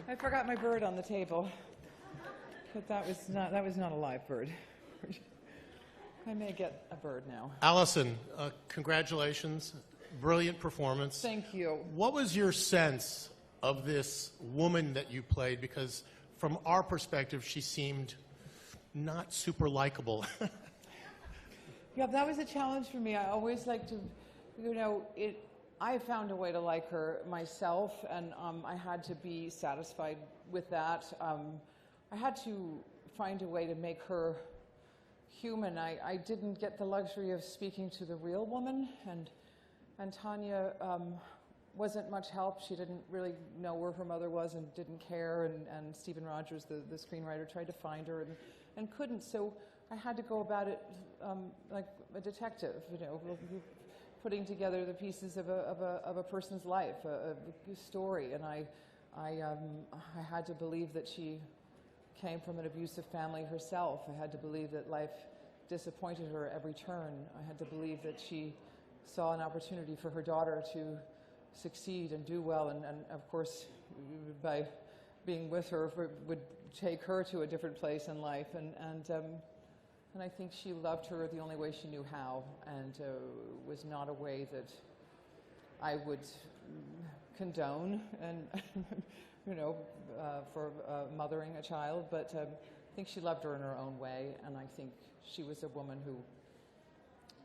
I forgot my bird on the table. But that was not a live bird. I may get a bird now. Allison, congratulations. Brilliant performance. Thank you. What was your sense of this woman that you played? Because from our perspective, she seemed not super likable. Yeah, that was a challenge for me. I always like to, I found a way to like her myself, and I had to be satisfied with that. I had to find a way to make her human. I didn't get the luxury of speaking to the real woman, and Tonya wasn't much help. She didn't really know where her mother was and didn't care, and Stephen Rogers, the screenwriter, tried to find her and couldn't. So I had to go about it like a detective, putting together the pieces of a person's life, a story, and I had to believe that she came from an abusive family herself. I had to believe that life disappointed her at every turn. I had to believe that she saw an opportunity for her daughter to succeed and do well, and of course, by being with her, would take her to a different place in life. And I think she loved her the only way she knew how, and was not a way that I would condone, and for mothering a child. But I think she loved her in her own way, and I think she was a woman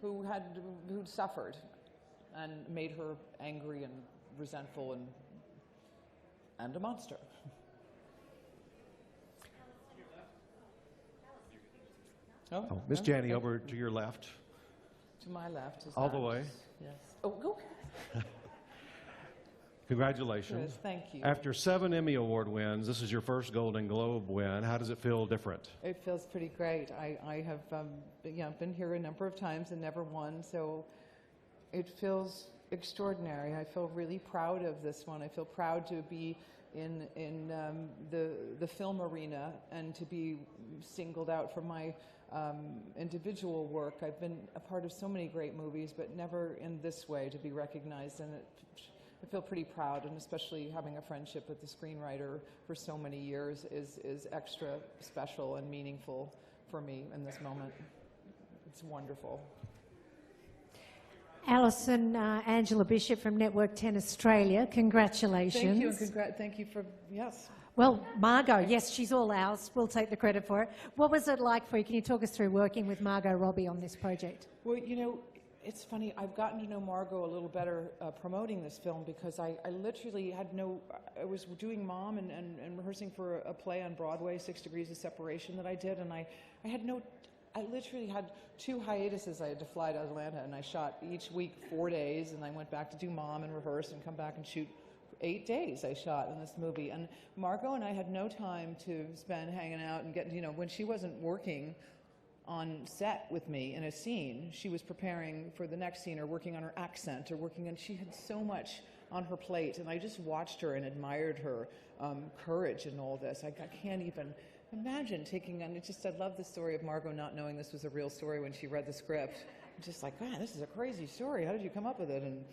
who'd suffered, and made her angry and resentful and a monster. Oh, Miss Janney, over to your left. To my left. Is all the way. Yes. Oh, okay. Congratulations. Yes, thank you. After 7 Emmy Award wins, this is your first Golden Globe win. How does it feel different? It feels pretty great. I have been here a number of times and never won, so it feels extraordinary. I feel really proud of this one. I feel proud to be in the film arena and to be singled out for my individual work. I've been a part of so many great movies, but never in this way to be recognized, and I feel pretty proud, and especially having a friendship with the screenwriter for so many years is extra special and meaningful for me in this moment. It's wonderful. Allison, Angela Bishop from Network 10 Australia, congratulations. Thank you, and thank you for, yes. Well, Margot, yes, she's all ours. We'll take the credit for it. What was it like for you? Can you talk us through working with Margot Robbie on this project? Well, it's funny. I've gotten to know Margot a little better promoting this film, because I literally had I was doing Mom and rehearsing for a play on Broadway, 6 Degrees of Separation, that I did, and I literally had 2 hiatuses. I had to fly to Atlanta, and I shot each week 4 days, and I went back to do Mom and rehearse and come back and shoot 8 days I shot in this movie. And Margot and I had no time to spend hanging out and getting, when she wasn't working on set with me in a scene, she was preparing for the next scene or working on her accent or she had so much on her plate, and I just watched her and admired her courage in all this. I can't even imagine taking on, I love the story of Margot not knowing this was a real story when she read the script. Just like, man, this is a crazy story. How did you come up with it? And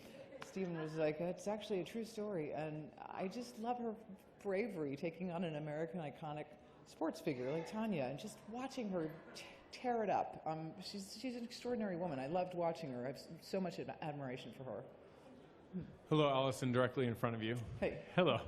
Stephen was like, it's actually a true story. And I just love her bravery taking on an American iconic sports figure like Tonya, and just watching her tear it up. She's an extraordinary woman. I loved watching her. I have so much admiration for her. Hello, Allison, directly in front of you. Hey. Hello.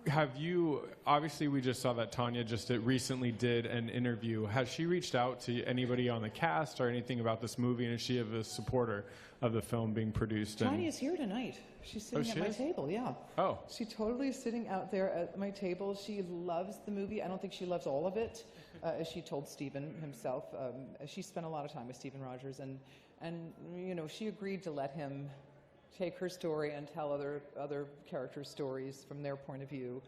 Have you, obviously we just saw that Tonya just recently did an interview. Has she reached out to anybody on the cast or anything about this movie, and is she a supporter of the film being produced? Tonya's here tonight. She's sitting at my table, yeah. Oh. She totally is sitting out there at my table. She loves the movie. I don't think she loves all of it, as she told Stephen himself. She spent a lot of time with Stephen Rogers, and she agreed to let him take her story and tell other characters' stories from their point of view.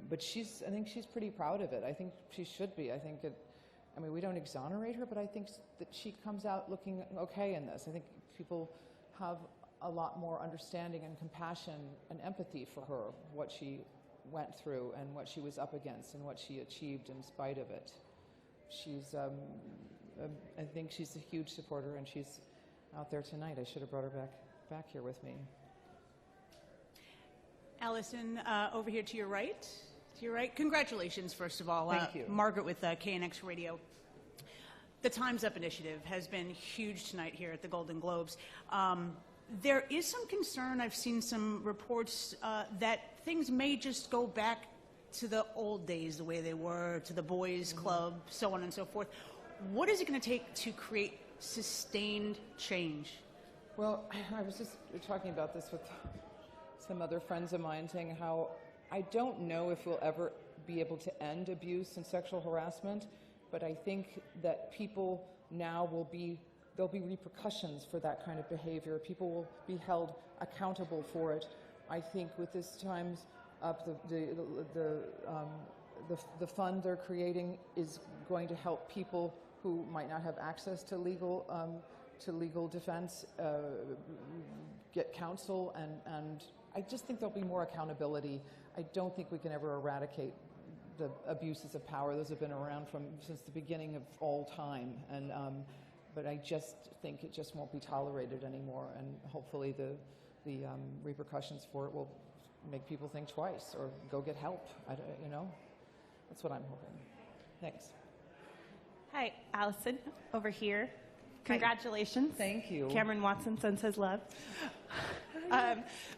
But I think she's pretty proud of it. I think she should be. I mean, we don't exonerate her, but I think that she comes out looking okay in this. I think people have a lot more understanding and compassion and empathy for her, what she went through and what she was up against and what she achieved in spite of it. I think she's a huge supporter, and she's out there tonight. I should have brought her back here with me. Allison, over here to your right. To your right. Congratulations, first of all. Thank you. Margaret with KNX Radio. The Time's Up initiative has been huge tonight here at the Golden Globes. There is some concern. I've seen some reports that things may just go back to the old days, the way they were, to the boys' club, so on and so forth. What is it going to take to create sustained change? Well, I was just talking about this with some other friends of mine, saying how I don't know if we'll ever be able to end abuse and sexual harassment, but I think that people now there'll be repercussions for that kind of behavior. People will be held accountable for it. I think with this Time's Up, the fund they're creating is going to help people who might not have access to legal defense get counsel, and I just think there'll be more accountability. I don't think we can ever eradicate the abuses of power. Those have been around since the beginning of all time, and but I just think it just won't be tolerated anymore, and hopefully the repercussions for it will make people think twice or go get help. That's what I'm hoping. Thanks. Hi, Allison, over here. Congratulations. Thank you. Cameron Watson sends his love.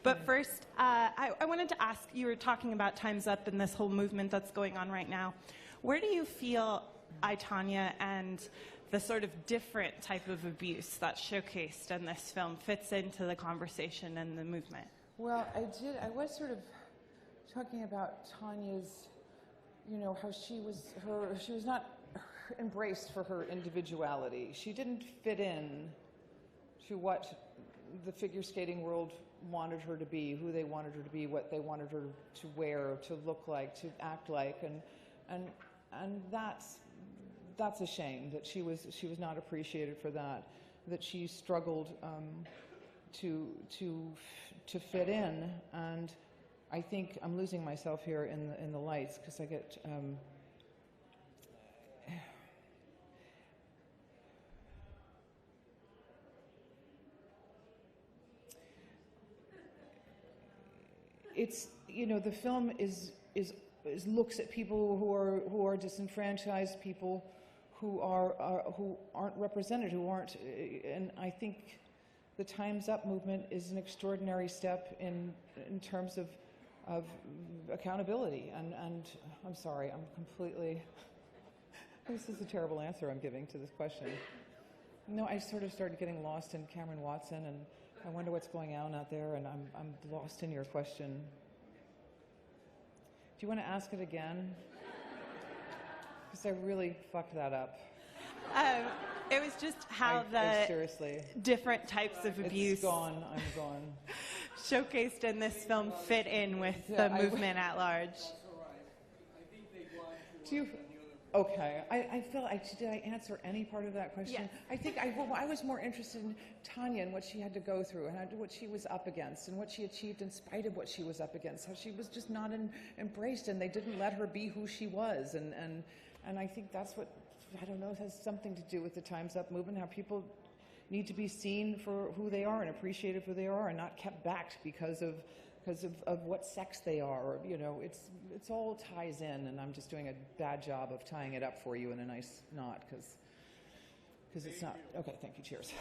But first, I wanted to ask, you were talking about Time's Up and this whole movement that's going on right now. Where do you feel I, Tonya, and the sort of different type of abuse that's showcased in this film fits into the conversation and the movement? Well, I was sort of talking about Tonya's, how she was not embraced for her individuality. She didn't fit in to what the figure skating world wanted her to be, who they wanted her to be, what they wanted her to wear, to look like, to act like, and that's a shame that she was not appreciated for that she struggled to fit in, and I think I'm losing myself here in the lights because I get. It's the film is looks at people who are disenfranchised, people who aren't represented, who aren't, and I think the Time's Up movement is an extraordinary step in terms of accountability. And I'm sorry, this is a terrible answer I'm giving to this question. No, I sort of started getting lost in Cameron Watson, and I wonder what's going on out there, and I'm lost in your question. Do you want to ask it again? Because I really fucked that up. It was just how seriously, different types of abuse it's gone. I'm gone. showcased in this film fit in with the movement at large. Do you? Okay, I felt, did I answer any part of that question? Yes. I think I was more interested in Tonya and what she had to go through and what she was up against and what she achieved in spite of what she was up against, how she was just not embraced and they didn't let her be who she was. And I think that's what, I don't know, it has something to do with the Time's Up movement, how people need to be seen for who they are and appreciated for who they are and not kept back because of what sex they are, or, it's all ties in, and I'm just doing a bad job of tying it up for you in a nice knot, because it's not. Okay, thank you, cheers.